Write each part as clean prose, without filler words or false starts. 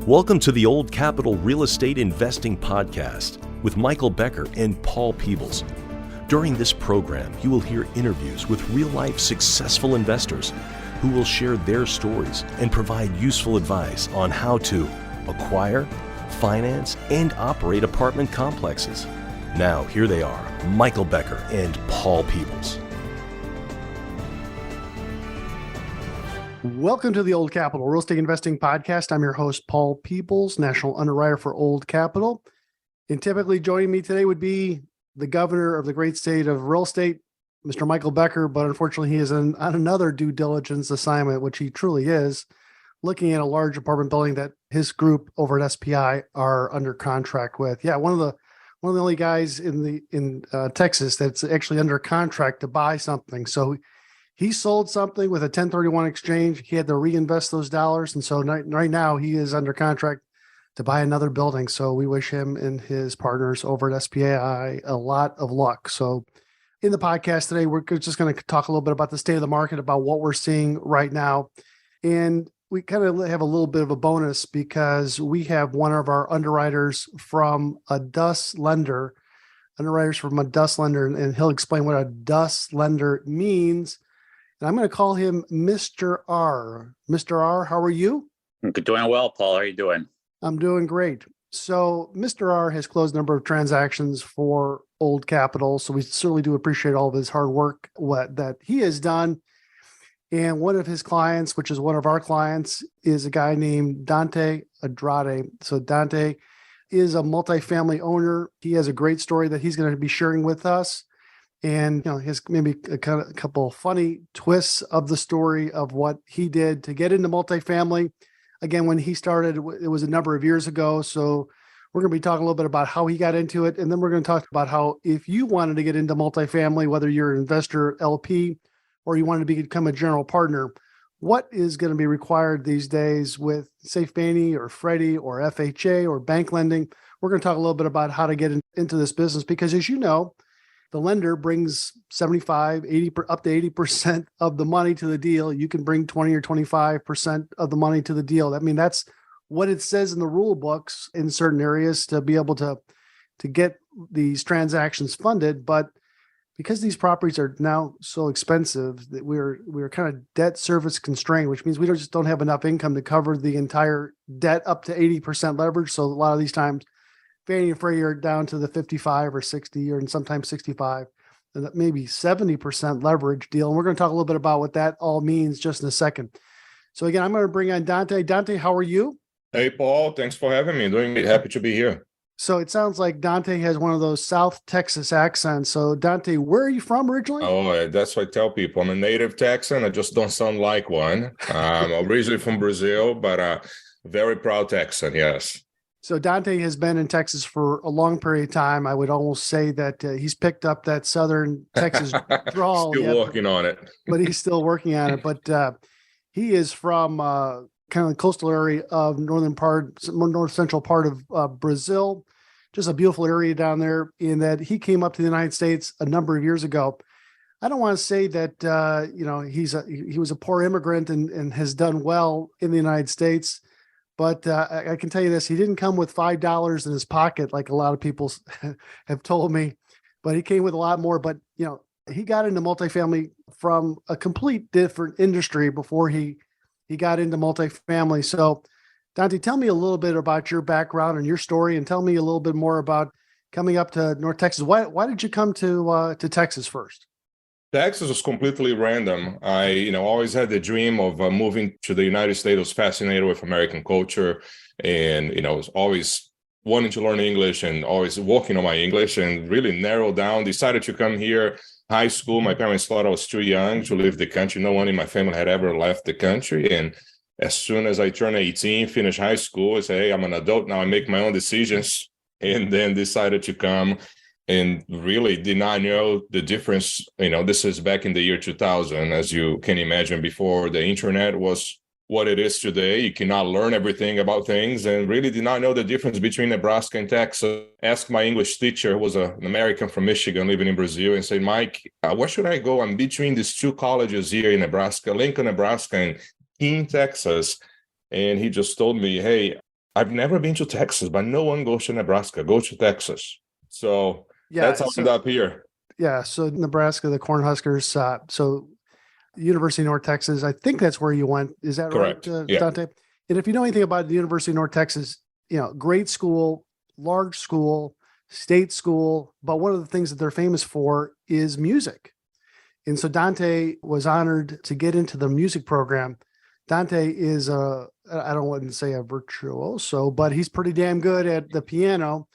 Welcome to the Old Capital Real Estate Investing Podcast with Michael Becker and Paul Peebles. During this program, you will hear interviews with real-life successful investors who will share their stories and provide useful advice on how to acquire, finance, and operate apartment complexes. Now, here they are, Michael Becker and Paul Peebles. Welcome to the Old Capital Real Estate Investing Podcast. I'm your host, Paul Peebles, National Underwriter for Old Capital. And typically joining me today would be the governor of the great state of real estate, Mr. Michael Becker, but unfortunately he is on another due diligence assignment, which he truly is, looking at a large apartment building that his group over at SPI are under contract with. Yeah, one of the only guys in Texas that's actually under contract to buy something. So he sold something with a 1031 exchange. He had to reinvest those dollars. And so right now he is under contract to buy another building. So we wish him and his partners over at SPI a lot of luck. So in the podcast today, we're just going to talk a little bit about the state of the market, about what we're seeing right now. And we kind of have a little bit of a bonus because we have one of our underwriters from a DUS lender, and he'll explain what a DUS lender means. And I'm going to call him Mr. R. Mr. R, how are you? I'm doing well, Paul. How are you doing? I'm doing great. So Mr. R has closed a number of transactions for Old Capital. So we certainly do appreciate all of his hard work, that he has done. And one of his clients, which is one of our clients, is a guy named Dante Andrade. So Dante is a multifamily owner. He has a great story that he's going to be sharing with us. And his maybe a couple of funny twists of the story of what he did to get into multifamily. Again, when he started, it was a number of years ago. So we're going to be talking a little bit about how he got into it. And then we're going to talk about how if you wanted to get into multifamily, whether you're an investor, LP, or you wanted to become a general partner, what is going to be required these days with, say, Fannie or Freddie or FHA or bank lending. We're going to talk a little bit about how to get into this business because, as you know, the lender brings 75, 80, up to 80% of the money to the deal. You can bring 20 or 25% of the money to the deal. I mean, that's what it says in the rule books in certain areas to be able to get these transactions funded. But because these properties are now so expensive that we're kind of debt service constrained, which means we just don't have enough income to cover the entire debt up to 80% leverage. So a lot of these times, Fannie and Freddie are down to the 55 or 60 or sometimes 65, and maybe 70% leverage deal. And we're going to talk a little bit about what that all means just in a second. So again, I'm going to bring on Dante. Dante, how are you? Hey, Paul. Thanks for having me. Doing great. Happy to be here. So it sounds like Dante has one of those South Texas accents. So Dante, where are you from originally? Oh, that's what I tell people. I'm a native Texan. I just don't sound like one. I'm originally from Brazil, but very proud Texan, yes. So Dante has been in Texas for a long period of time. I would almost say that he's picked up that Southern Texas drawl. Still working on it. But he's still working on it. But he is from kind of the coastal area of north central part of Brazil. Just a beautiful area down there, in that he came up to the United States a number of years ago. I don't want to say that he was a poor immigrant and has done well in the United States. But I can tell you this, he didn't come with $5 in his pocket like a lot of people have told me, but he came with a lot more. But, he got into multifamily from a complete different industry before he got into multifamily. So, Dante, tell me a little bit about your background and your story, and tell me a little bit more about coming up to North Texas. Why did you come to Texas first? Texas was completely random. I, always had the dream of moving to the United States. I was fascinated with American culture, and was always wanting to learn English and always working on my English, and really narrowed down. Decided to come here. High school, my parents thought I was too young to leave the country. No one in my family had ever left the country, and as soon as I turned 18, finished high school, I said, "Hey, I'm an adult now. I make my own decisions," and then decided to come. And really did not know the difference. This is back in the year 2000, as you can imagine, before the internet was what it is today. You cannot learn everything about things, and really did not know the difference between Nebraska and Texas. Asked my English teacher, who was an American from Michigan living in Brazil, and said, "Mike, where should I go? I'm between these two colleges here in Nebraska, Lincoln, Nebraska, and Keene, Texas." And he just told me, "Hey, I've never been to Texas, but no one goes to Nebraska. Go to Texas. So that's how I ended up here. Yeah. So Nebraska, the Cornhuskers. So University of North Texas, I think that's where you went. Is that Correct. right, Yeah. Dante? And if you know anything about the University of North Texas, great school, large school, state school. But one of the things that they're famous for is music. And so Dante was honored to get into the music program. Dante is I don't want to say a virtuoso, but he's pretty damn good at the piano.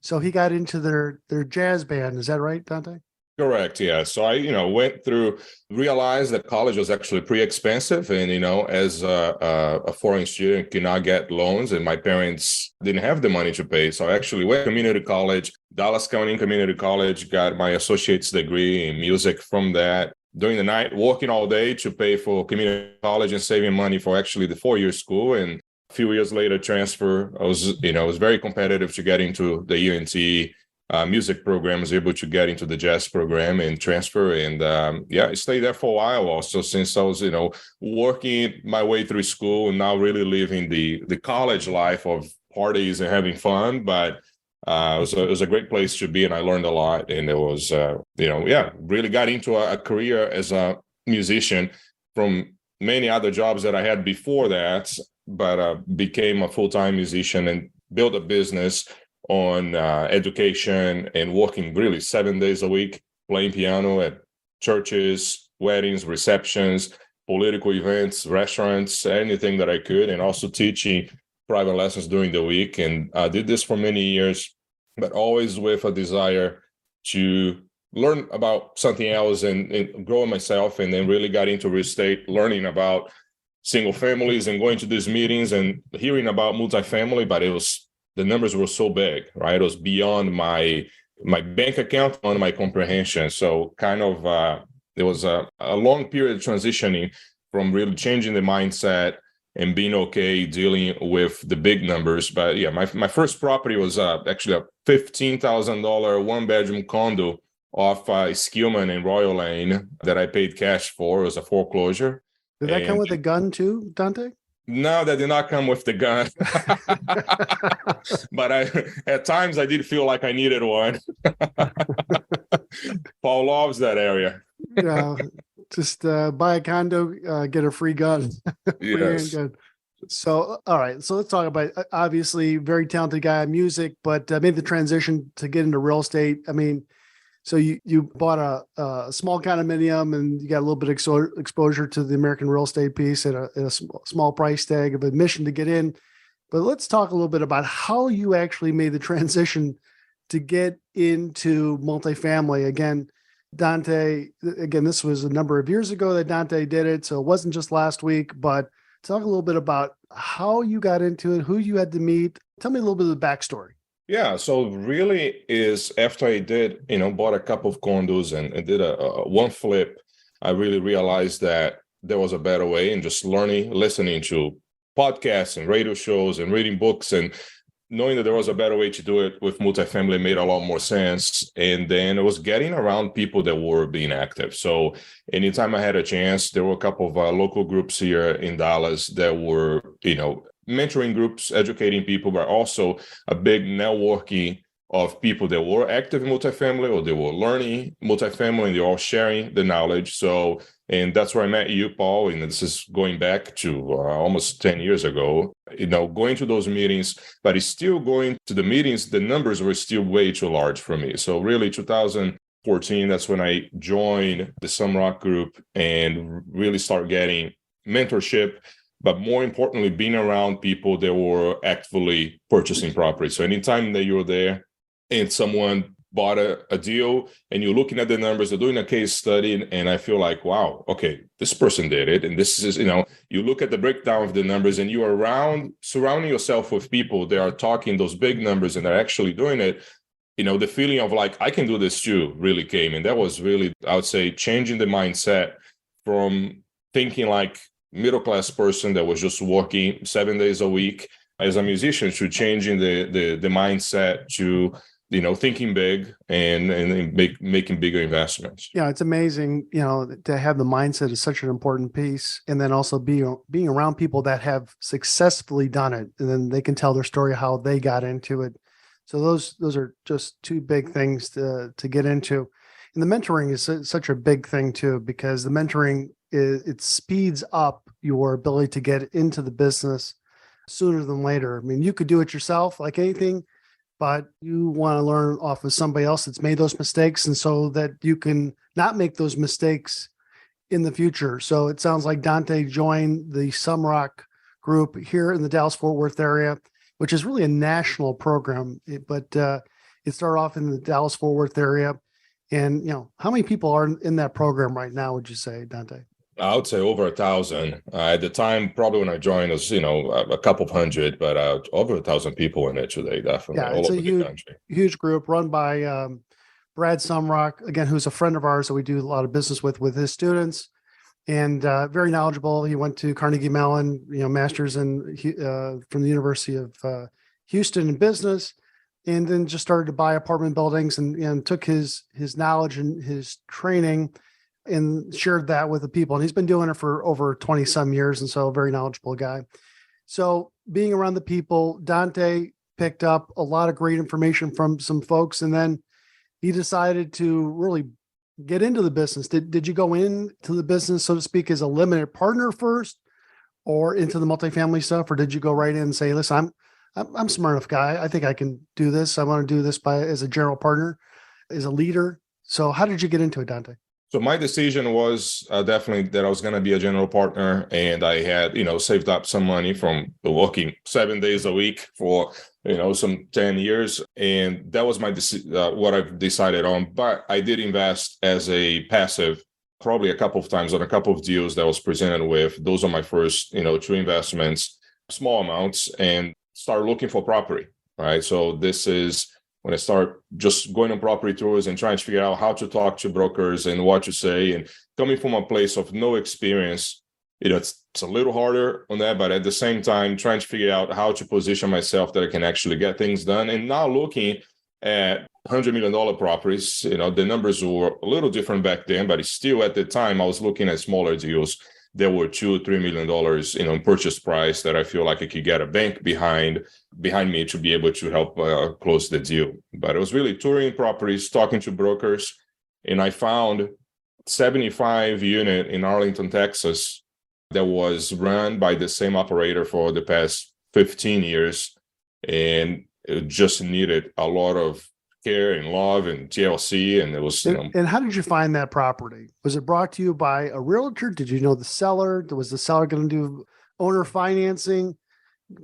So he got into their jazz band. Is that right, Dante? Correct. Yeah. So I, went through, realized that college was actually pretty expensive. And, as a foreign student, could not get loans and my parents didn't have the money to pay. So I actually went to community college, Dallas County Community College, got my associate's degree in music from that. During the night, working all day to pay for community college and saving money for actually the 4-year school. And a few years later, transfer. I was very competitive to get into the UNT music program. I was able to get into the jazz program and transfer. And I stayed there for a while also, since I was, working my way through school and now really living the college life of parties and having fun. But it was a great place to be, and I learned a lot. And it was, really got into a career as a musician from many other jobs that I had before that, but became a full-time musician and built a business on education and working really 7 days a week, playing piano at churches, weddings, receptions, political events, restaurants, anything that I could, and also teaching private lessons during the week. And I did this for many years, but always with a desire to learn about something else and grow myself. And then really got into real estate, learning about single families and going to these meetings and hearing about multifamily, but the numbers were so big, right? It was beyond my bank account, on my comprehension. So kind of, it was a long period of transitioning from really changing the mindset and being okay dealing with the big numbers. But yeah, my first property was actually a $15,000 one-bedroom condo off Skillman in Royal Lane that I paid cash for. It was a foreclosure. Did that come with a gun too, Dante? No, that did not come with the gun. But at times I did feel like I needed one. Paul loves that area. Yeah, just buy a condo, get a free gun. Free Yes. handgun. So, all right. So let's talk about, obviously, very talented guy in music, but made the transition to get into real estate. I mean, so you bought a small condominium and you got a little bit of exposure to the American real estate piece at a small price tag of admission to get in. But let's talk a little bit about how you actually made the transition to get into multifamily. Again, Dante, this was a number of years ago that Dante did it. So it wasn't just last week, but talk a little bit about how you got into it, who you had to meet. Tell me a little bit of the backstory. Yeah, so really is after I did, bought a couple of condos and did a one flip, I really realized that there was a better way, and just listening to podcasts and radio shows and reading books and knowing that there was a better way to do it with multifamily made a lot more sense. And then it was getting around people that were being active. So anytime I had a chance, there were a couple of local groups here in Dallas that were, mentoring groups, educating people, but also a big networking of people that were active in multifamily or they were learning multifamily, and they're all sharing the knowledge. So, and that's where I met you, Paul, and this is going back to almost 10 years ago, going to those meetings, but it's still going to the meetings, the numbers were still way too large for me. So really 2014, that's when I joined the Sumrock group and really start getting mentorship, but more importantly, being around people that were actively purchasing property. So anytime that you're there and someone bought a deal and you're looking at the numbers, they're doing a case study, and I feel like, wow, okay, this person did it. And this is, you look at the breakdown of the numbers and you are surrounding yourself with people that are talking those big numbers and they're actually doing it. The feeling of like, I can do this too really came. And that was really, I would say, changing the mindset from thinking like middle-class person that was just working 7 days a week as a musician, to changing the mindset to thinking big and making bigger investments. Yeah, it's amazing, to have the mindset is such an important piece. And then also being around people that have successfully done it, and then they can tell their story, how they got into it. So those are just two big things to get into. And the mentoring is such a big thing too, because the mentoring it speeds up your ability to get into the business sooner than later. I mean, you could do it yourself like anything, but you want to learn off of somebody else that's made those mistakes, and so that you can not make those mistakes in the future. So it sounds like Dante joined the Sumrock group here in the Dallas-Fort Worth area, which is really a national program, but it started off in the Dallas-Fort Worth area. And, how many people are in that program right now, would you say, Dante? I would say over 1,000. At the time, probably when I joined, it was, a couple of hundred, but over 1,000 people in it today, definitely. Yeah, all it's over a the country. huge group run by Brad Sumrock, again, who's a friend of ours that we do a lot of business with his students, and very knowledgeable. He went to Carnegie Mellon, master's in from the University of Houston in business, and then just started to buy apartment buildings and took his knowledge and his training and shared that with the people. And he's been doing it for over 20 some years. And so a very knowledgeable guy. So being around the people, Dante picked up a lot of great information from some folks. And then he decided to really get into the business. Did you go into the business, so to speak, as a limited partner first, or into the multifamily stuff? Or did you go right in and say, listen, I'm a smart enough guy. I think I can do this. I want to do this as a general partner, as a leader. So how did you get into it, Dante? So my decision was definitely that I was going to be a general partner, and I had, saved up some money from working 7 days a week for, some 10 years. And that was what I've decided on. But I did invest as a passive, probably a couple of times on a couple of deals that I was presented with. Those are my first, two investments, small amounts, and start looking for property, right? So this is when I start just going on property tours and trying to figure out how to talk to brokers and what to say. And coming from a place of no experience, it's a little harder on that, but at the same time, trying to figure out how to position myself that I can actually get things done. And now looking at $100 million properties, the numbers were a little different back then, but still at the time, I was looking at smaller deals. There were $2 or $3 million, in purchase price that I feel like I could get a bank behind me to be able to help close the deal. But it was really touring properties, talking to brokers, and I found 75 unit in Arlington, Texas, that was run by the same operator for the past 15 years, and it just needed a lot of care and love and TLC, and it was. And how did you find that property? Was it brought to you by a realtor? Did you know the seller? Was the seller going to do owner financing?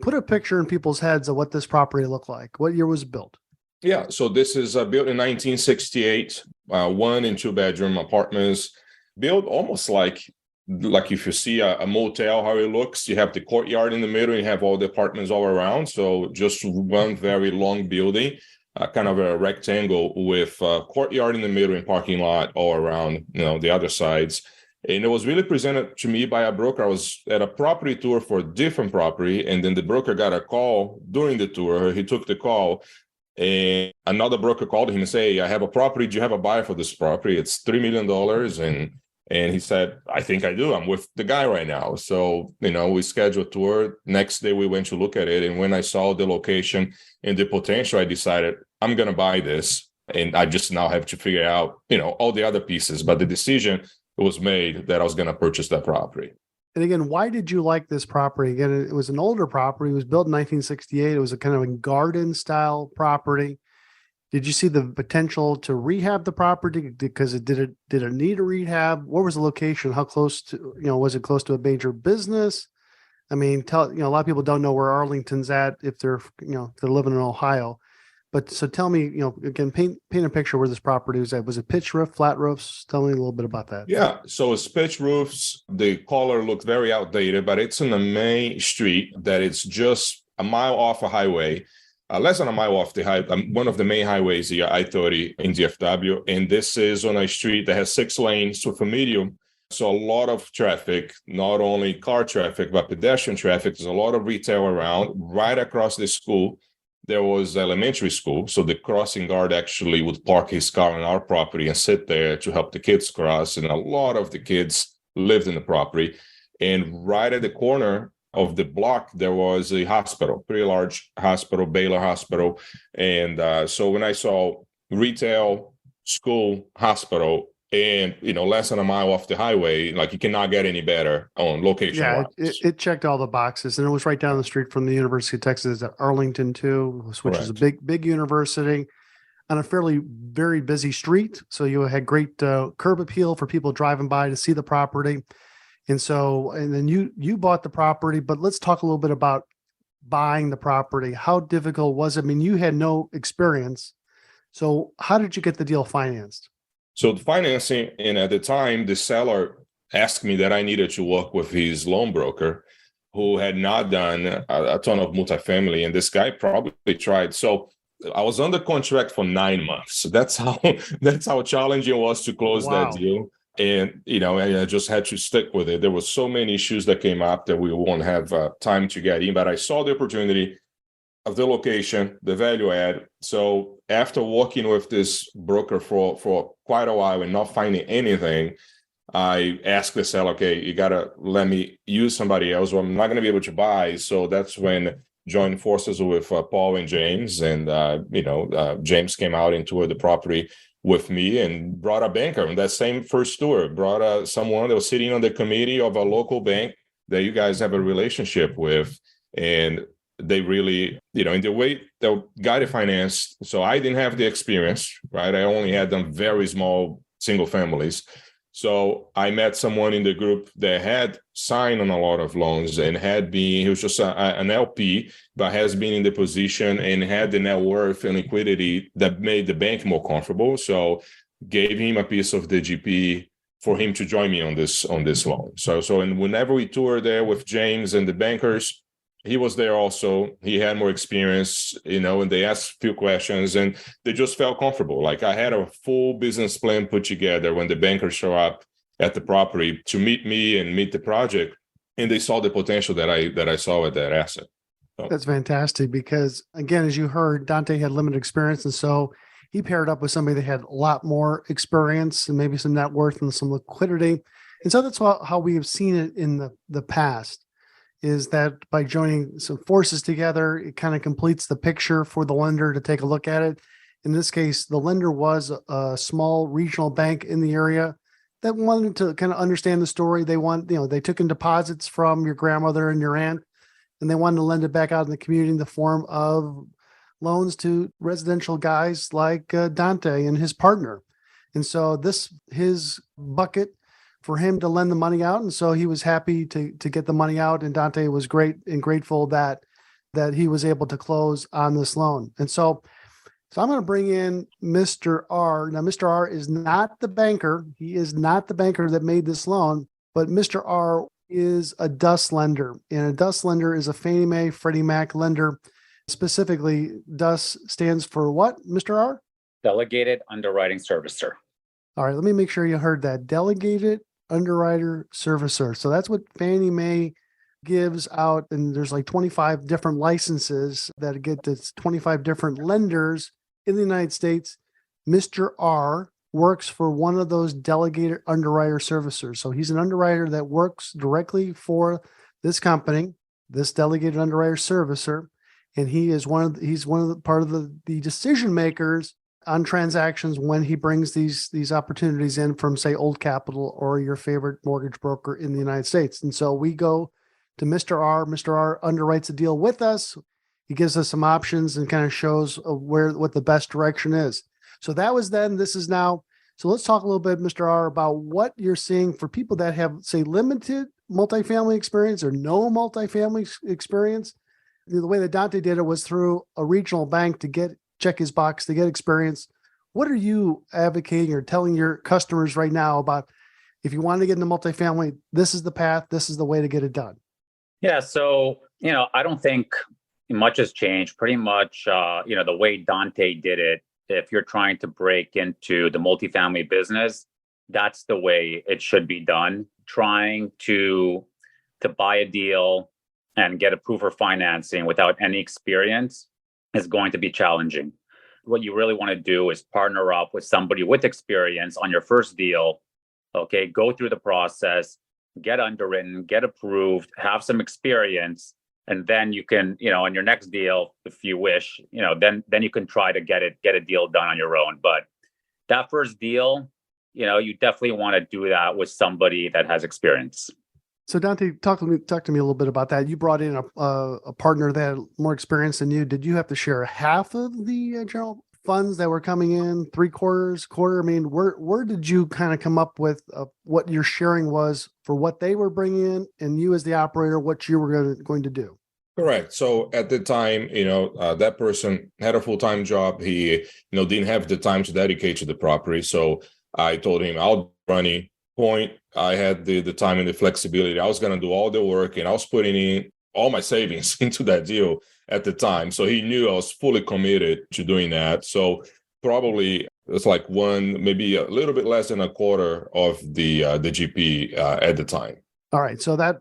Put a picture in people's heads of what this property looked like. What year was it built? Yeah, so this is built in 1968, 1 and 2 bedroom apartments, built almost like if you see a motel, how it looks. You have the courtyard in the middle, you have all the apartments all around. So just one very long building. Kind of a rectangle with a courtyard in the middle and parking lot all around, the other sides. And it was really presented to me by a broker. I was at a property tour for a different property, and then the broker got a call during the tour. He took the call, and another broker called him and said, "Hey, I have a property. Do you have a buyer for this property? It's $3 million. And he said, "I think I do. I'm with the guy right now." So, we scheduled a tour. Next day, we went to look at it. And when I saw the location and the potential, I decided I'm going to buy this. And I just now have to figure out, all the other pieces. But the decision was made that I was going to purchase that property. And again, why did you like this property? Again, it was an older property. It was built in 1968. It was a kind of a garden style property. Did you see the potential to rehab the property because did it need a rehab? What was the location? How close to, was it close to a major business? I mean, a lot of people don't know where Arlington's at if they're living in Ohio. But so tell me, again, paint a picture where this property was at. Was it pitch roof, flat roofs? Tell me a little bit about that. Yeah, so it's pitch roofs. The color looked very outdated, but it's in the main street that it's just a mile off a highway. Less than a mile off the one of the main highways, the I-30 in DFW. And this is on a street that has 6 lanes with a medium. So a lot of traffic, not only car traffic, but pedestrian traffic. There's a lot of retail around right across the school. there was elementary school. So the crossing guard actually would park his car on our property and sit there to help the kids cross. And a lot of the kids lived in the property. And right at the corner of the block, there was a hospital, pretty large hospital, Baylor Hospital. And so when I saw retail, school, hospital, and less than a mile off the highway, like you cannot get any better on location. Yeah, it checked all the boxes, and it was right down the street from the University of Texas at Arlington too, which is a big university on a very busy street. So you had great curb appeal for people driving by to see the property. And then you bought the property, but let's talk a little bit about buying the property. How difficult was it? I mean, you had no experience. So how did you get the deal financed? So the financing, and at the time, the seller asked me that I needed to work with his loan broker who had not done a ton of multifamily. And this guy probably tried. So I was under contract for 9 months. So that's how challenging it was to close that deal. And, I just had to stick with it. There were so many issues that came up that we won't have time to get in, but I saw the opportunity of the location, the value add. So after working with this broker for quite a while and not finding anything, I asked the seller, okay, you got to let me use somebody else, or I'm not going to be able to buy. So that's when joined forces with Paul and James. And, James came out and toured the property with me and brought a banker on that same first tour, brought someone that was sitting on the committee of a local bank that you guys have a relationship with. And they really, in the way they'll guide the finance. So I didn't have the experience, right? I only had done very small single families. So I met someone in the group that had signed on a lot of loans and he was just an LP, but has been in the position and had the net worth and liquidity that made the bank more comfortable. So gave him a piece of the GP for him to join me on this loan. So and whenever we toured there with James and the bankers, he was there also. He had more experience, and they asked a few questions and they just felt comfortable. Like I had a full business plan put together when the bankers show up at the property to meet me and meet the project. And they saw the potential that I saw at that asset. So. That's fantastic because, again, as you heard, Dante had limited experience. And so he paired up with somebody that had a lot more experience and maybe some net worth and some liquidity. And so that's how we have seen it in the past. Is that by joining some forces together, it kind of completes the picture for the lender to take a look at it. In this case, the lender was a small regional bank in the area that wanted to kind of understand the story. They took in deposits from your grandmother and your aunt, and they wanted to lend it back out in the community in the form of loans to residential guys like Dante and his partner. And so his bucket for him to lend the money out. And so he was happy to get the money out. And Dante was great and grateful that he was able to close on this loan. And so I'm going to bring in Mr. R. Now, Mr. R is not the banker. He is not the banker that made this loan, but Mr. R is a DUS lender. And a DUS lender is a Fannie Mae, Freddie Mac lender. Specifically, DUS stands for what, Mr. R? Delegated Underwriting Servicer. All right, let me make sure you heard that. Delegated Underwriter Servicer. So that's what Fannie Mae gives out. And there's like 25 different licenses that get to 25 different lenders in the United States. Mr. R works for one of those delegated underwriter servicers. So he's an underwriter that works directly for this company, this delegated underwriter servicer. And he's one of the part of the decision makers on transactions when he brings these opportunities in from, say, Old Capital or your favorite mortgage broker in the United States. And so we go to Mr. R. Mr. R underwrites a deal with us. He gives us some options and kind of shows what the best direction is. So that was then. This is now. So let's talk a little bit, Mr. R, about what you're seeing for people that have, say, limited multifamily experience or no multifamily experience. The way that Dante did it was through a regional bank to check his box to get experience. What are you advocating or telling your customers right now about if you want to get into multifamily, this is the path, this is the way to get it done? Yeah. So, I don't think much has changed. Pretty much, the way Dante did it, if you're trying to break into the multifamily business, that's the way it should be done. Trying to buy a deal and get approved for financing without any experience is going to be challenging. What you really want to do is partner up with somebody with experience on your first deal. Okay, go through the process, get underwritten, get approved, have some experience, and then you can, on your next deal, if you wish, then you can try to get a deal done on your own. But that first deal, you definitely want to do that with somebody that has experience. So Dante, talk to me a little bit about that. You brought in a partner that had more experience than you. Did you have to share half of the general funds that were coming in, 3/4, quarter? I mean, where did you kind of come up with what your sharing was for what they were bringing in, and you as the operator, what you were going to do? Correct. So at the time, that person had a full-time job. He, didn't have the time to dedicate to the property. So I told him, I'll run point. I had the time and the flexibility. I was going to do all the work, and I was putting in all my savings into that deal at the time. So he knew I was fully committed to doing that. So probably it's like maybe a little bit less than a quarter of the GP at the time. All right, so that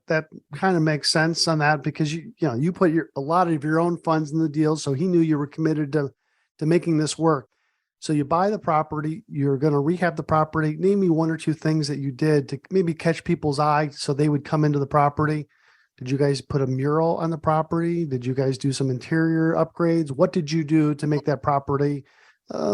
kind of makes sense on that, because you put a lot of your own funds in the deal, so he knew you were committed to making this work. So you buy the property, you're going to rehab the property. Name me one or two things that you did to maybe catch people's eye so they would come into the property. Did you guys put a mural on the property? Did you guys do some interior upgrades? What did you do to make that property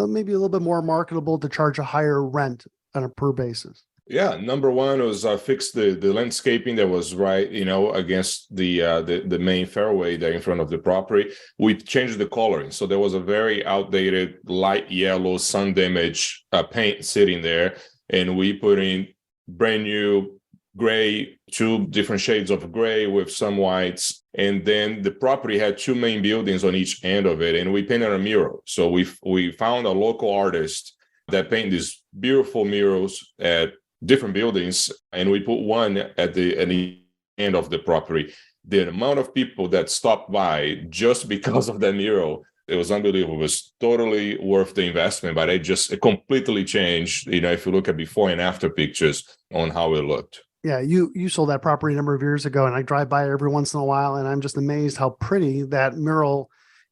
maybe a little bit more marketable to charge a higher rent on a per basis? Yeah, number one was fix the landscaping that was right, against the main fairway there in front of the property. We changed the coloring, so there was a very outdated light yellow sun damage paint sitting there, and we put in brand new gray, 2 different shades of gray with some whites. And then the property had 2 main buildings on each end of it, and we painted a mural. So we found a local artist that painted these beautiful murals at different buildings, and we put one at the end of the property. The amount of people that stopped by just because of that mural, it was unbelievable. It was totally worth the investment, but it completely changed, if you look at before and after pictures on how it looked. Yeah, you sold that property a number of years ago, and I drive by every once in a while, and I'm just amazed how pretty that mural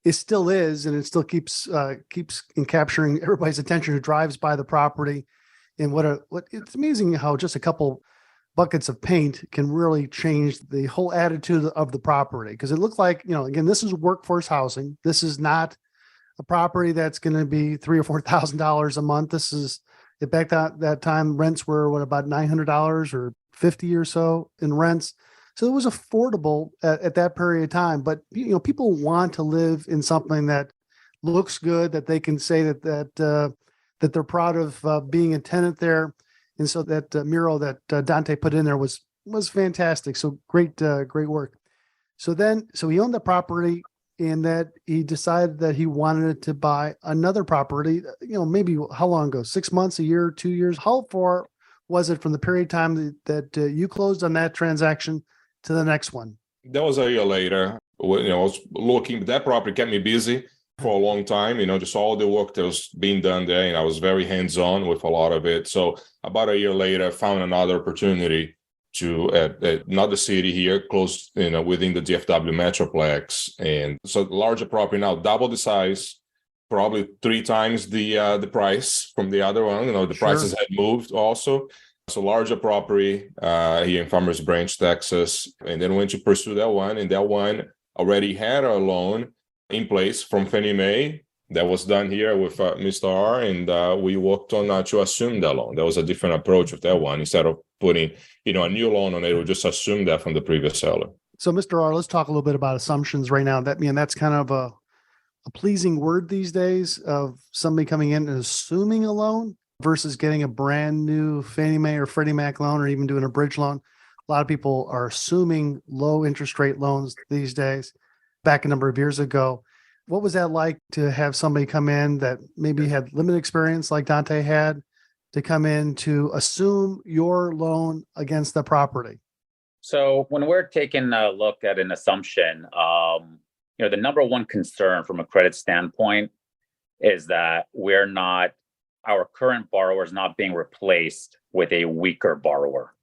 still is, and it still keeps capturing everybody's attention who drives by the property. And it's amazing how just a couple buckets of paint can really change the whole attitude of the property. Because it looked like, again, this is workforce housing. This is not a property that's going to be $3,000 or $4,000 a month. This is, back that time, rents were about $900 or $50 or so in rents. So it was affordable at that period of time. But people want to live in something that looks good, that they can say that they're proud of being a tenant there. And so that mural that Dante put in there was fantastic. So great work. So he owned the property, and that he decided that he wanted to buy another property, maybe how long ago? 6 months, a year, 2 years? How far was it from the period of time that you closed on that transaction to the next one? That was a year later. I was looking, that property kept me busy for a long time, just all the work that was being done there, and I was very hands-on with a lot of it. So about a year later, I found another opportunity at another city here, close, within the DFW Metroplex. And so larger property now, double the size, probably 3 times the price from the other one. The Sure. prices had moved also. So larger property here in Farmers Branch, Texas, and then went to pursue that one. And that one already had a loan in place from Fannie Mae that was done here with Mr. R, and we worked on to assume that loan. That was a different approach with that one. Instead of putting, a new loan on it, we just assume that from the previous seller. So, Mr. R, let's talk a little bit about assumptions right now. That's kind of a pleasing word these days, of somebody coming in and assuming a loan versus getting a brand new Fannie Mae or Freddie Mac loan, or even doing a bridge loan. A lot of people are assuming low interest rate loans these days. Back a number of years ago, what was that like to have somebody come in that maybe had limited experience like Dante had, to come in to assume your loan against the property? So when we're taking a look at an assumption, the number one concern from a credit standpoint is that our current borrower is not being replaced with a weaker borrower.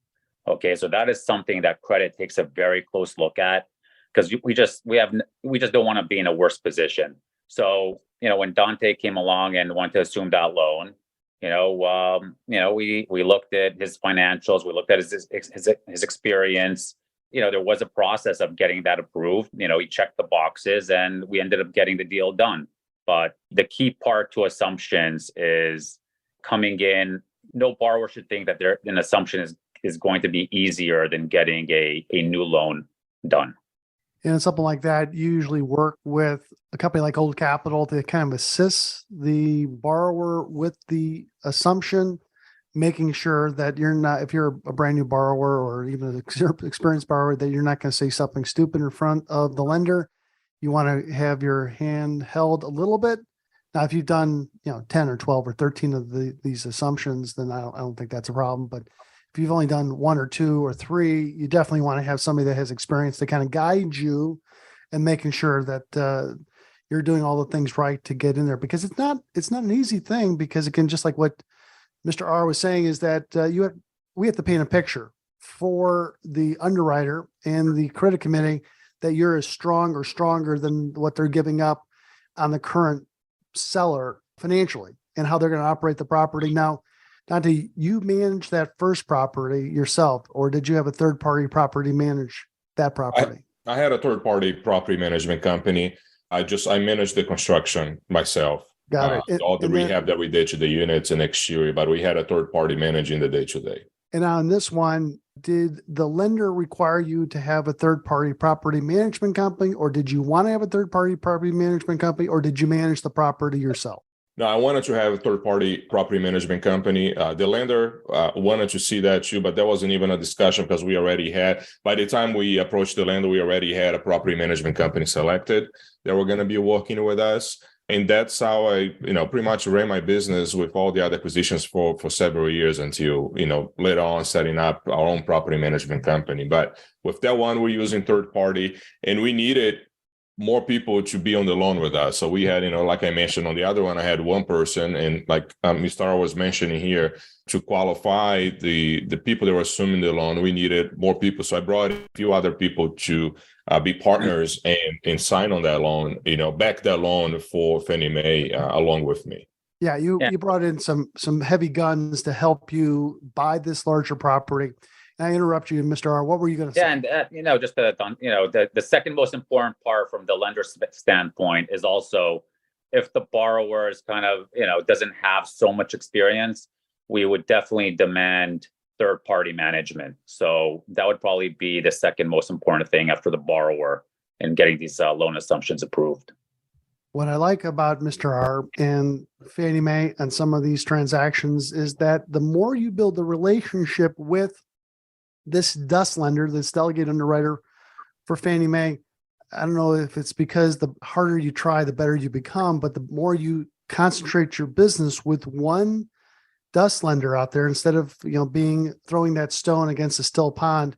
Okay, so that is something that credit takes a very close look at, because we just don't want to be in a worse position. So, when Dante came along and wanted to assume that loan, we looked at his financials, we looked at his experience. There was a process of getting that approved. He checked the boxes and we ended up getting the deal done. But the key part to assumptions is coming in. No borrower should think that an assumption is going to be easier than getting a new loan done. And something like that, you usually work with a company like Old Capital to kind of assist the borrower with the assumption, making sure that you're not, if you're a brand new borrower or even an experienced borrower, that you're not going to say something stupid in front of the lender. You want to have your hand held a little bit. Now, if you've done, 10 or 12 or 13 of these assumptions, then I don't think that's a problem. But if you've only done 1 or 2 or 3, you definitely want to have somebody that has experience to kind of guide you and making sure that you're doing all the things right to get in there, because it's not an easy thing, because again, just like what Mr. R was saying, is that we have to paint a picture for the underwriter and the credit committee that you're as strong or stronger than what they're giving up on the current seller financially and how they're going to operate the property. Now, Dante, you manage that first property yourself, or did you have a third-party property manage that property? I had a third-party property management company. I managed the construction myself. Got it. All the rehab that we did to the units and exterior, but we had a third party managing the day-to-day. And on this one, did the lender require you to have a third-party property management company, or did you want to have a third-party property management company, or did you manage the property yourself? No, I wanted to have a third-party property management company. The lender wanted to see that too, but that wasn't even a discussion because we already had, by the time we approached the lender, we already had a property management company selected that were going to be working with us. And that's how I, pretty much ran my business with all the other acquisitions for several years until, later on setting up our own property management company. But with that one, we're using third party, and we needed more people to be on the loan with us. So we had, like I mentioned on the other one, I had one person, and like Mr. R was mentioning here, to qualify the people that were assuming the loan, we needed more people. So I brought a few other people to be partners and sign on that loan, back that loan for Fannie Mae along with me. Yeah, you brought in some heavy guns to help you buy this larger property. And I interrupt you, Mr. R. What were you going to say? Yeah, and just the second most important part from the lender's standpoint is also, if the borrower is kind of doesn't have so much experience, we would definitely demand third-party management. So that would probably be the second most important thing after the borrower in getting these loan assumptions approved. What I like about Mr. R and Fannie Mae and some of these transactions is that the more you build the relationship with this DUS lender, this delegate underwriter for Fannie Mae, I don't know if it's because the harder you try, the better you become, but the more you concentrate your business with one DUS lender out there, instead of throwing that stone against a still pond,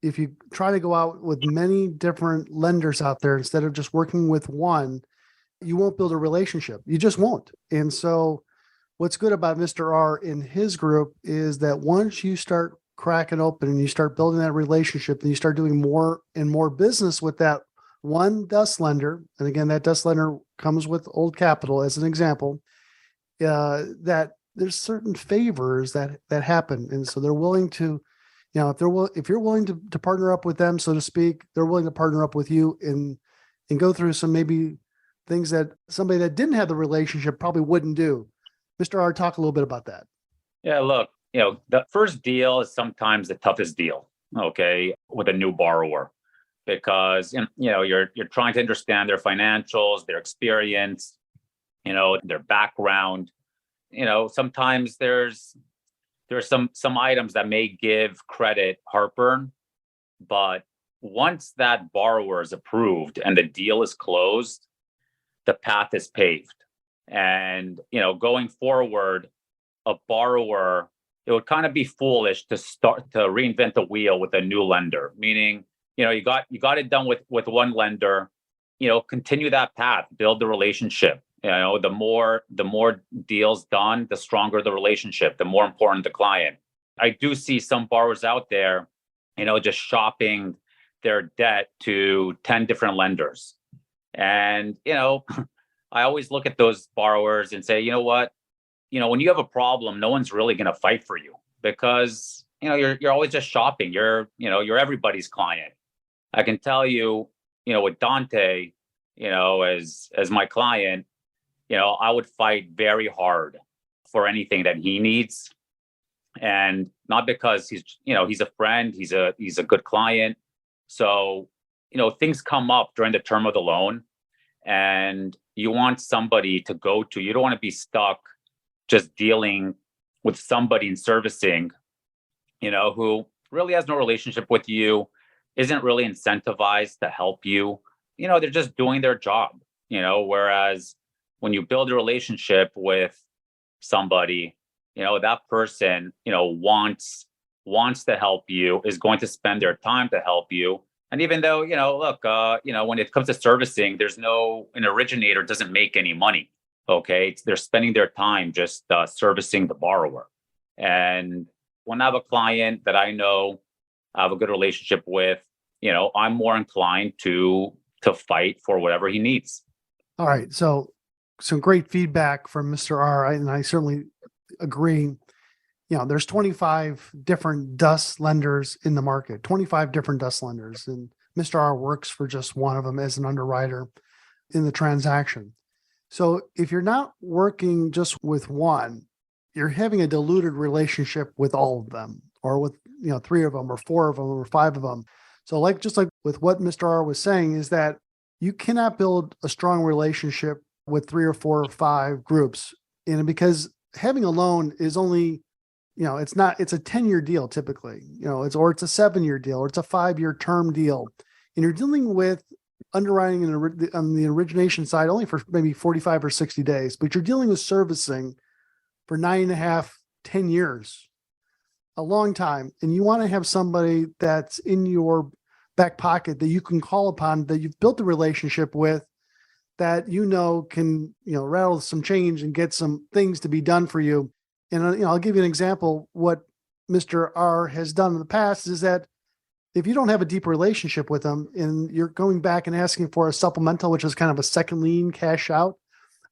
if you try to go out with many different lenders out there instead of just working with one, you won't build a relationship. You just won't. And so what's good about Mr. R in his group is that once you start cracking open and you start building that relationship and you start doing more and more business with that one DUS lender, and again, that DUS lender comes with Old Capital as an example, that there's certain favors that happen. And so they're willing to, if you're willing to partner up with them, so to speak, they're willing to partner up with you and go through some maybe things that somebody that didn't have the relationship probably wouldn't do. Mr. R, talk a little bit about that. Yeah, look, the first deal is sometimes the toughest deal, okay, with a new borrower, because, you're trying to understand their financials, their experience, their background. Sometimes there's some items that may give credit heartburn, but once that borrower is approved and the deal is closed, the path is paved. And, going forward, a borrower, it would kind of be foolish to start to reinvent the wheel with a new lender, meaning, you got it done with one lender, continue that path, build the relationship. The more deals done, the stronger the relationship, the more important the client. I do see some borrowers out there, just shopping their debt to 10 different lenders. And, I always look at those borrowers and say, you know what? When you have a problem, no one's really going to fight for you because, you're always just shopping. You're everybody's client. I can tell you, with Dante, as my client, I would fight very hard for anything that he needs. And not because he's a friend, he's a good client. So, things come up during the term of the loan and you want somebody to go to. You don't want to be stuck just dealing with somebody in servicing, who really has no relationship with you, isn't really incentivized to help you. They're just doing their job, whereas when you build a relationship with somebody, that person, wants to help you, is going to spend their time to help you. And even though, look, when it comes to servicing, an originator doesn't make any money. Okay. They're spending their time just servicing the borrower. And when I have a client that I know I have a good relationship with, I'm more inclined to fight for whatever he needs. All right. So some great feedback from Mr. R, and I certainly agree. There's 25 different DUS lenders in the market, 25 different DUS lenders, and Mr. R works for just one of them as an underwriter in the transaction. So if you're not working just with one, you're having a diluted relationship with all of them, or with, 3 of them or 4 of them or 5 of them. So just like with what Mr. R was saying, is that you cannot build a strong relationship with 3 or 4 or 5 groups. And because having a loan is only, it's a 10-year deal typically, it's a 7-year deal, or it's a 5-year term deal. And you're dealing with underwriting on the origination side only for maybe 45 or 60 days, but you're dealing with servicing for 9.5, 10 years, a long time. And you want to have somebody that's in your back pocket that you can call upon, that you've built a relationship with, that can rattle some change and get some things to be done for you. And I'll give you an example. What Mr. R has done in the past is that if you don't have a deep relationship with them and you're going back and asking for a supplemental, which is kind of a second lien cash out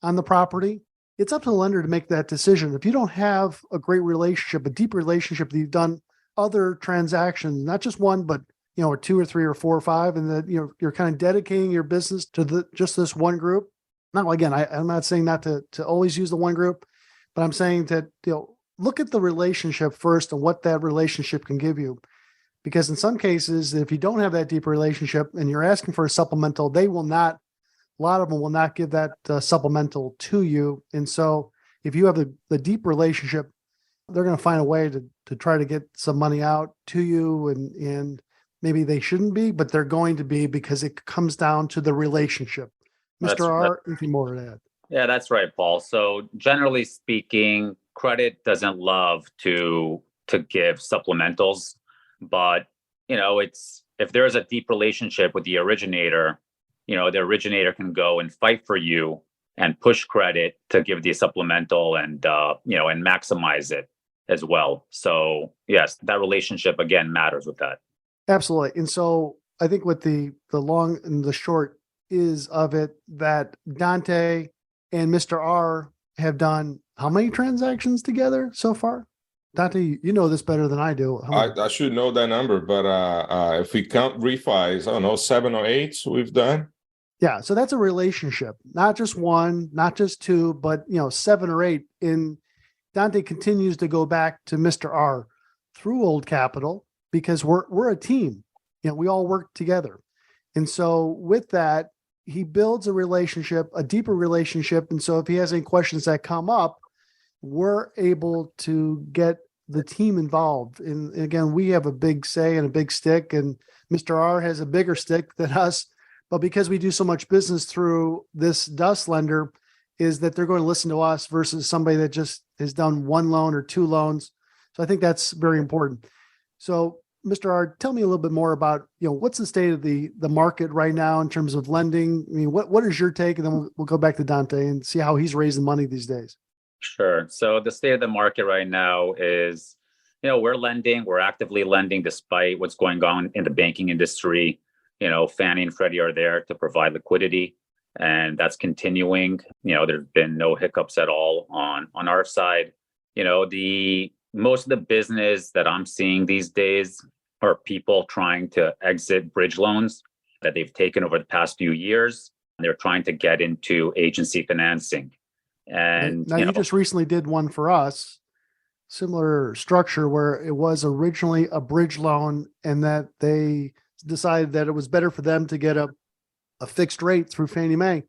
on the property, it's up to the lender to make that decision. If you don't have a great relationship, a deep relationship, that you've done other transactions, not just one, but or 2 or 3 or 4 or 5, and that you're kind of dedicating your business to just this one group. Now, again, I'm not saying not to always use the one group, but I'm saying that look at the relationship first and what that relationship can give you. Because in some cases, if you don't have that deep relationship and you're asking for a supplemental, a lot of them will not give that supplemental to you. And so if you have the deep relationship, they're going to find a way to try to get some money out to you, and maybe they shouldn't be, but they're going to be, because it comes down to the relationship. Mr. R, anything more to add? Yeah, that's right, Paul. So generally speaking, credit doesn't love to give supplementals, but it's, if there is a deep relationship with the originator, the originator can go and fight for you and push credit to give the supplemental and and maximize it as well. So yes, that relationship again matters with that. Absolutely. And so I think what the long and the short is of it, that Dante and Mr. R have done how many transactions together so far? Dante, you know this better than I do. I should know that number, but if we count refis, I don't know, 7 or 8 we've done. Yeah, so that's a relationship, not just one, not just 2, but 7 or 8. And Dante continues to go back to Mr. R through Old Capital, because we're a team. We all work together. And so with that, he builds a relationship, a deeper relationship. And so if he has any questions that come up, we're able to get the team involved. And again, we have a big say and a big stick, and Mr. R has a bigger stick than us. But because we do so much business through this DUS lender, is that they're going to listen to us versus somebody that just has done 1 loan or 2 loans. So I think that's very important. So Mr. R, tell me a little bit more about, what's the state of the market right now in terms of lending? I mean, what is your take? And then we'll go back to Dante and see how he's raising money these days. Sure. So the state of the market right now is, we're actively lending despite what's going on in the banking industry. Fannie and Freddie are there to provide liquidity. and that's continuing. There's been no hiccups at all on our side. The most of the business that I'm seeing these days are people trying to exit bridge loans that they've taken over the past few years. They're trying to get into agency financing. And now you just recently did one for us, similar structure, where it was originally a bridge loan and that they decided that it was better for them to get a fixed rate through Fannie Mae. In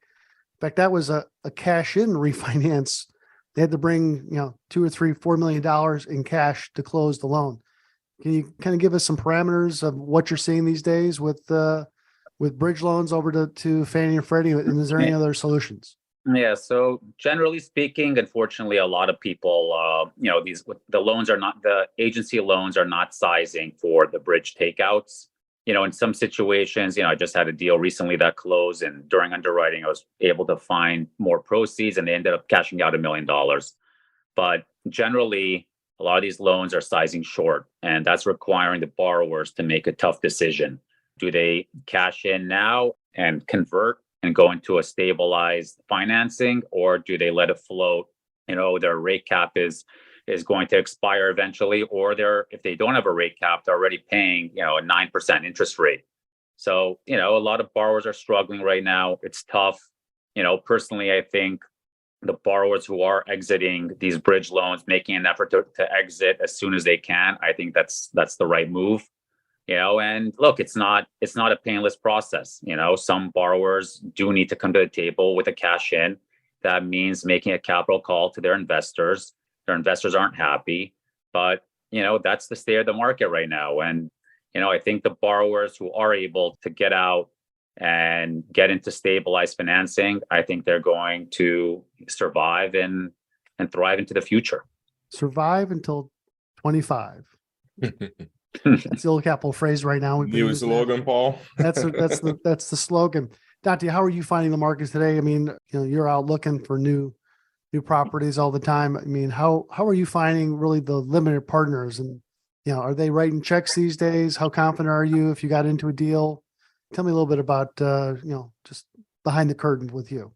fact, that was a cash in refinance. They had to bring, $2 or $3, $4 million in cash to close the loan. Can you kind of give us some parameters of what you're seeing these days with bridge loans over to Fannie and Freddie? And is there any other solutions? Yeah. So generally speaking, unfortunately, a lot of people, the agency loans are not sizing for the bridge takeouts. In some situations, I just had a deal recently that closed, and during underwriting, I was able to find more proceeds, and they ended up cashing out $1 million. But generally, a lot of these loans are sizing short, and that's requiring the borrowers to make a tough decision. Do they cash in now and convert and go into a stabilized financing, or do they let it float? Their rate cap is going to expire eventually, or if they don't have a rate cap, they're already paying, a 9% interest rate. So, a lot of borrowers are struggling right now. It's tough. Personally, I think the borrowers who are exiting these bridge loans, making an effort to exit as soon as they can, I think that's the right move. And look, it's not a painless process. Some borrowers do need to come to the table with a cash in. That means making a capital call to their investors. Their investors aren't happy, but that's the state of the market right now. And I think the borrowers who are able to get out and get into stabilized financing, I think they're going to survive and thrive into the future. Survive until 25. That's the old capital phrase right now. New slogan, Paul. That's the slogan. Dante, how are you finding the markets today? I mean, you're out looking for new properties all the time. I mean, how are you finding really the limited partners, and are they writing checks these days? How confident are you if you got into a deal? Tell me a little bit about just behind the curtain with you.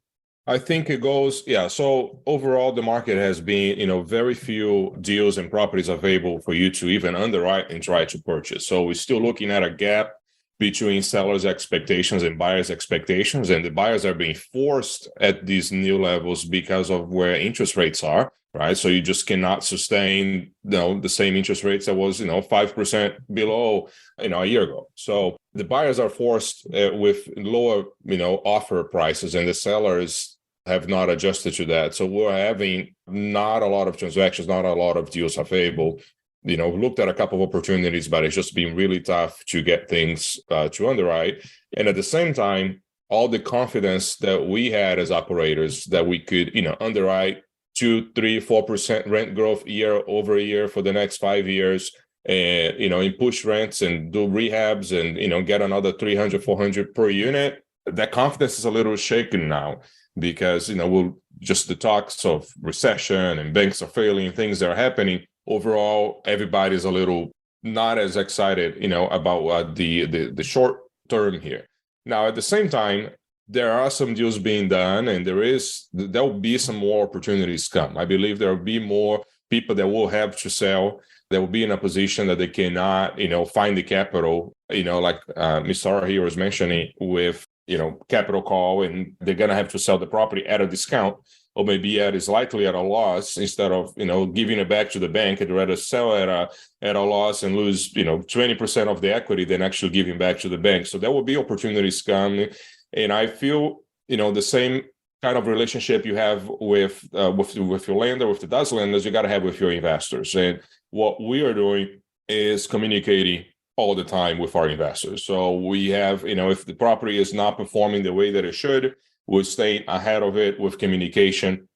I think it goes, yeah. So overall, the market has been, very few deals and properties available for you to even underwrite and try to purchase. So we're still looking at a gap between sellers' expectations and buyers' expectations, and the buyers are being forced at these new levels because of where interest rates are, right? So you just cannot sustain, the same interest rates that was, 5% below, a year ago. So the buyers are forced with lower, offer prices, and the sellers have not adjusted to that. So we're having not a lot of transactions, not a lot of deals available. Looked at a couple of opportunities, but it's just been really tough to get things to underwrite. And at the same time, all the confidence that we had as operators that we could, underwrite 2, 3, 4% rent growth year over year for the next 5 years, and, and push rents and do rehabs and, get another 300, 400 per unit. That confidence is a little shaken now because, we'll just the talks of recession and banks are failing, things that are happening. Overall, everybody's a little not as excited, about the short term here. Now, at the same time, there are some deals being done, and there'll be some more opportunities come. I believe there will be more people that will have to sell. That will be in a position that they cannot, find the capital, like Mr. R here was mentioning with, capital call, and they're going to have to sell the property at a discount, or maybe slightly at a loss instead of, giving it back to the bank. I'd rather sell at a loss and lose, 20% of the equity than actually giving back to the bank. So there will be opportunities coming. And I feel, the same kind of relationship you have with your lender, with the DUS lenders, you got to have with your investors. And what we are doing is communicating all the time with our investors. So we have, if the property is not performing the way that it should, we're staying ahead of it with communication,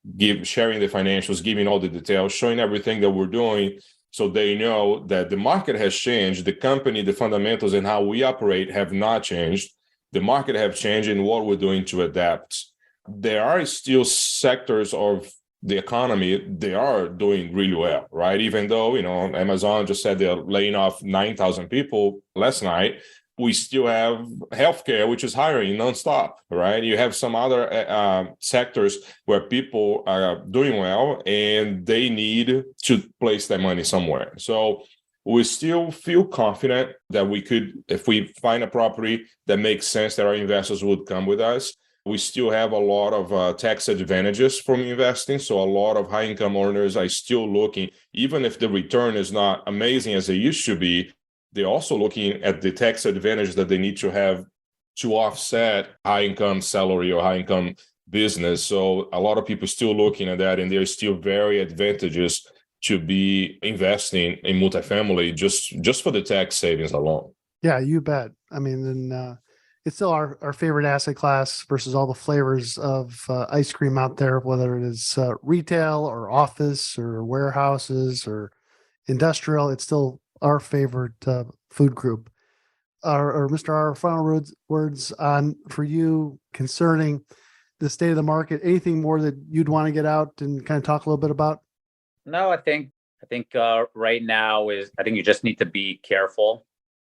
sharing the financials, giving all the details, showing everything that we're doing, so they know that the market has changed. The company, the fundamentals, and how we operate have not changed. The market have changed in what we're doing to adapt. There are still sectors of the economy, they are doing really well, right? Even though, Amazon just said they're laying off 9,000 people last night, we still have healthcare, which is hiring nonstop, right? You have some other sectors where people are doing well and they need to place their money somewhere. So we still feel confident that we could, if we find a property that makes sense, that our investors would come with us. We still have a lot of tax advantages from investing. So a lot of high income earners are still looking, even if the return is not amazing as it used to be, they're also looking at the tax advantage that they need to have to offset high income salary or high income business. So a lot of people still looking at that, and they're still very advantageous to be investing in multifamily just for the tax savings alone. Yeah, you bet. I mean, and it's still our favorite asset class versus all the flavors of ice cream out there, whether it is retail or office or warehouses or industrial. It's still our favorite food group. Or Mr. R, final words on for you concerning the state of the market. Anything more that you'd want to get out and kind of talk a little bit about? No, I think right now I think you just need to be careful.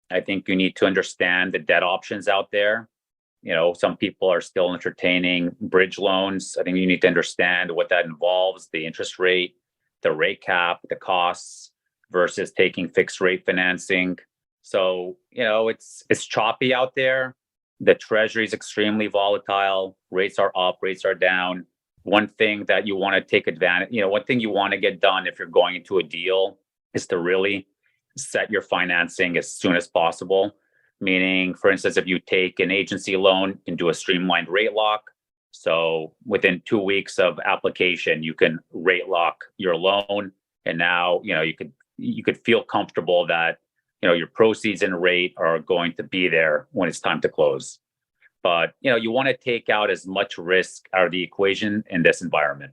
I think you need to understand the debt options out there. Some people are still entertaining bridge loans. I think you need to understand what that involves, the interest rate, the rate cap, the costs versus taking fixed rate financing. So, it's choppy out there. The treasury is extremely volatile. Rates are up, rates are down. One thing that you want to take advantage, one thing you want to get done if you're going into a deal is to really set your financing as soon as possible. Meaning, for instance, if you take an agency loan, you can do a streamlined rate lock. So within 2 weeks of application, you can rate lock your loan. And now, you could feel comfortable that, your proceeds and rate are going to be there when it's time to close. But, you want to take out as much risk out of the equation in this environment.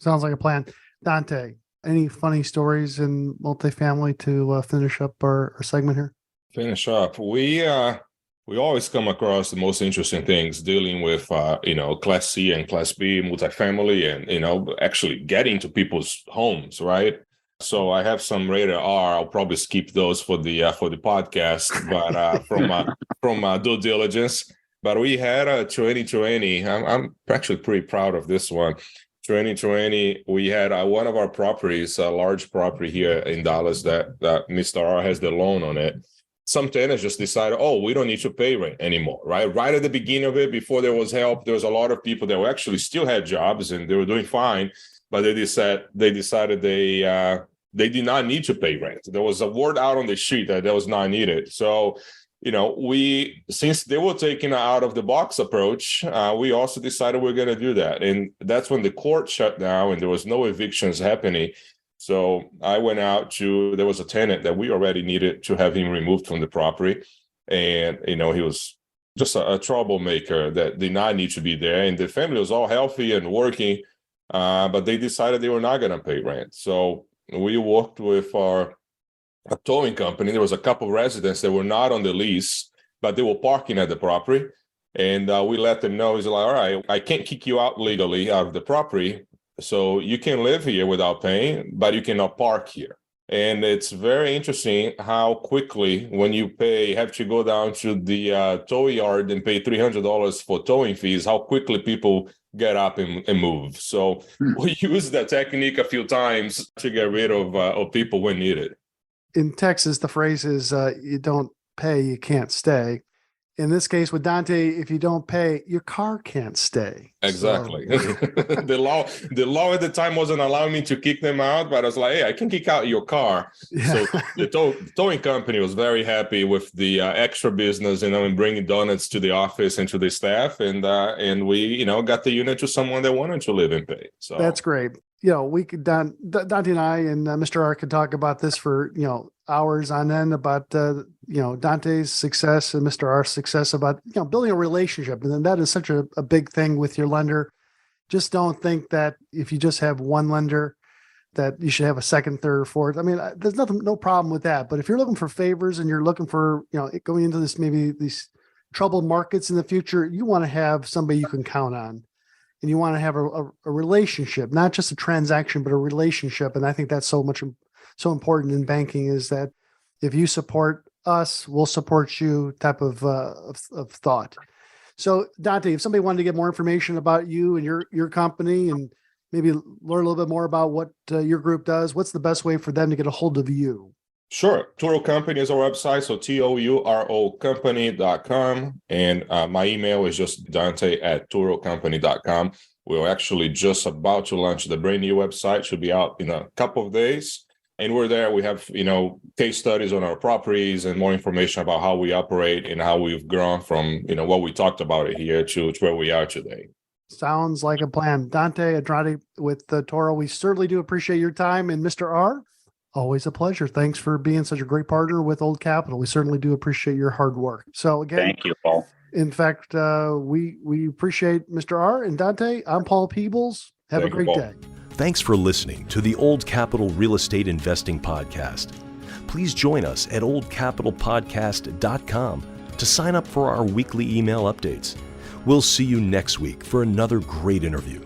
Sounds like a plan. Dante, any funny stories in multifamily to finish up our segment here? Finish up. We always come across the most interesting things dealing with, Class C and Class B multifamily and, actually getting to people's homes, right? So I have some rated R. I'll probably skip those for the podcast, but from due diligence. But we had a 2020. I'm actually pretty proud of this one. 2020, we had one of our properties, a large property here in Dallas that Mr. R has the loan on it. Some tenants just decided, we don't need to pay rent anymore, right? Right at the beginning of it, before there was help, there was a lot of people that actually still had jobs and they were doing fine, but they decided they did not need to pay rent. There was a word out on the street that was not needed. So, since they were taking an out of the box approach, we also decided we're going to do that. And that's when the court shut down and there was no evictions happening. So I went out there was a tenant that we already needed to have him removed from the property. And, he was just a troublemaker that did not need to be there. And the family was all healthy and working, but they decided they were not going to pay rent. So we worked with a towing company. There was a couple of residents that were not on the lease, but they were parking at the property. And we let them know, he's like, all right, I can't kick you out legally out of the property. So you can live here without paying, but you cannot park here. And it's very interesting how quickly, when you have to go down to the tow yard and pay $300 for towing fees, how quickly people get up and move. So we used that technique a few times to get rid of people when needed. In Texas, the phrase is you don't pay, you can't stay. In this case with Dante, if you don't pay, your car can't stay. Exactly. So. The law at the time wasn't allowing me to kick them out, but I was like, hey, I can kick out your car. Yeah. So the towing company was very happy with the extra business, and bringing donuts to the office and to the staff. And we, got the unit to someone that wanted to live and pay. So that's great. We could, Dante and I and Mr. R could talk about this for, hours on end about, Dante's success and Mr. R's success about, building a relationship. And then that is such a big thing with your lender. Just don't think that if you just have one lender that you should have a second, third, or fourth. I mean, there's no problem with that. But if you're looking for favors and you're looking for, going into this, maybe these troubled markets in the future, you want to have somebody you can count on. And you want to have a relationship, not just a transaction, but a relationship. And I think that's so important in banking, is that if you support us, we'll support you type of thought. So Dante, if somebody wanted to get more information about you and your company and maybe learn a little bit more about what your group does, what's the best way for them to get a hold of you? Sure. Turo Company is our website. So touro company.com. And my email is just dante@turocompany.com. We're actually just about to launch the brand new website. Should be out in a couple of days. And we're there. We have, case studies on our properties and more information about how we operate and how we've grown from, what we talked about it here to where we are today. Sounds like a plan. Dante Andrade with Turo, we certainly do appreciate your time. And Mr. R, always a pleasure. Thanks for being such a great partner with Old Capital. We certainly do appreciate your hard work. So again, Thank you, Paul. In fact, we appreciate Mr. R and Dante. I'm Paul Peebles. Have a great day. Thanks for listening to the Old Capital Real Estate Investing Podcast. Please join us at oldcapitalpodcast.com to sign up for our weekly email updates. We'll see you next week for another great interview.